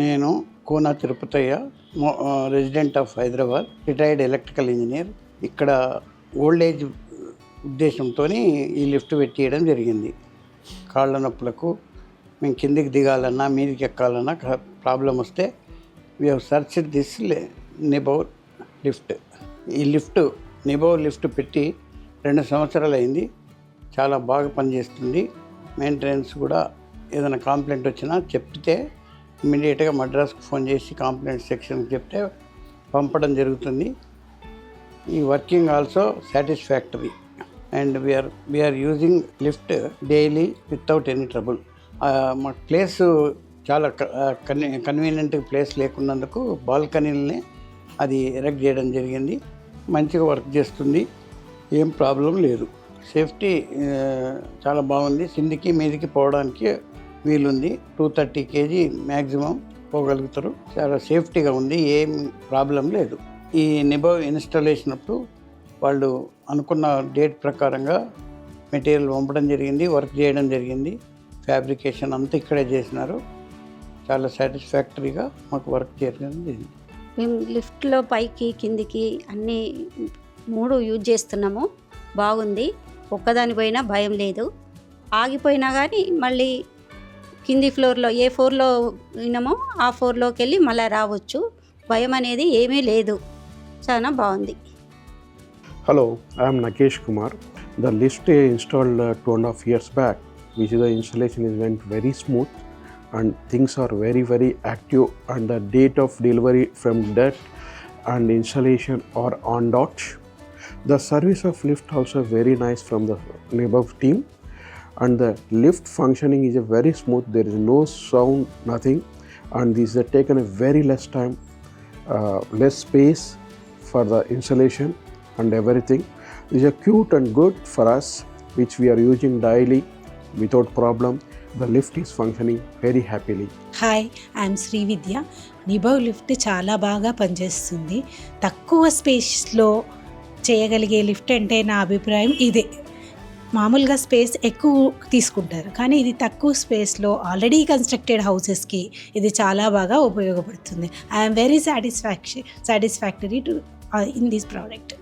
నేను Kona Tirupathaiah, resident of Hyderabad, retired electrical engineer. ఇక్కడ old age ఉద్దేశంతో ఈ లిఫ్ట్ పెట్టియడం జరిగింది. కాళ్ళ నొప్పులకు మేము కిందికి దిగాలన్నా మీదికి ఎక్కాలన్నా ప్రాబ్లం వస్తే we have searched this Nibav lift. ఈ లిఫ్ట్ నిబౌర్ లిఫ్ట్ పెట్టి 2 సంవత్సరాలు అయింది. చాలా బాగా పనిచేస్తుంది. మెయింటెనెన్స్ కూడా ఏదైనా కంప్లైంట్ వచ్చినా చెప్తే ఇమ్మీడియట్గా మద్రాస్కి ఫోన్ చేసి కంప్లైంట్ సెక్షన్కి చెప్తే పంపడం జరుగుతుంది. ఈ working also satisfactory and we are using lift daily without any trouble. మా ప్లేస్ చాలా కన్వీనియంట్ ప్లేస్ లేకున్నందుకు బాల్కనీలనే అది ఎరెక్ట్ చేయడం జరిగింది. మంచిగా వర్క్ చేస్తుంది, ఏం ప్రాబ్లం లేదు. సేఫ్టీ చాలా బాగుంది. కిందికి మీదికి పోవడానికి వీలుంది. 230 kg మ్యాక్సిమం పోగలుగుతారు. చాలా సేఫ్టీగా ఉంది, ఏం ప్రాబ్లం లేదు. ఈ నిబో ఇన్స్టాలేషన్ అప్పుడు వాళ్ళు అనుకున్న డేట్ ప్రకారంగా మెటీరియల్ పంపడం జరిగింది, వర్క్ చేయడం జరిగింది. ఫ్యాబ్రికేషన్ అంతా ఇక్కడే చేసినారు. చాలా సాటిస్ఫాక్టరీగా మాకు వర్క్ చేయడం జరిగింది. మేము లిఫ్ట్లో పైకి కిందికి అన్నీ 3 యూజ్ చేస్తున్నాము. బాగుంది. ఒక్కదానిపైన భయం లేదు. ఆగిపోయినా కానీ మళ్ళీ కింది ఫ్లోర్లో ఏ ఫ్లోర్లో విన్నామో ఆ ఫ్లోర్లోకి వెళ్ళి మళ్ళీ రావచ్చు. భయం అనేది ఏమీ లేదు. చాలా బాగుంది. Hello, I am Nakesh Kumar. The lift installed 2.5 years back, which the installation is went very smooth and things are very active, and the date of delivery from that and installation are on dot. The service of lift also very nice from the above team, and the lift functioning is a very smooth. There is no sound, nothing, and this has taken a very less time, less space for the installation and everything. This is a cute and good for us, which we are using daily without problem. The lift is functioning very happily. హాయ్, I'm Srividya. Nibav lift చాలా బాగా పనిచేస్తుంది. తక్కువ స్పేస్లో చేయగలిగే lift అంటే నా అభిప్రాయం ఇదే. మామూలుగా స్పేస్ ఎక్కువ తీసుకుంటారు, కానీ ఇది తక్కువ స్పేస్లో ఆల్రెడీ కన్స్ట్రక్టెడ్ హౌసెస్కి ఇది చాలా బాగా ఉపయోగపడుతుంది. I'm very satisfactory to in this product.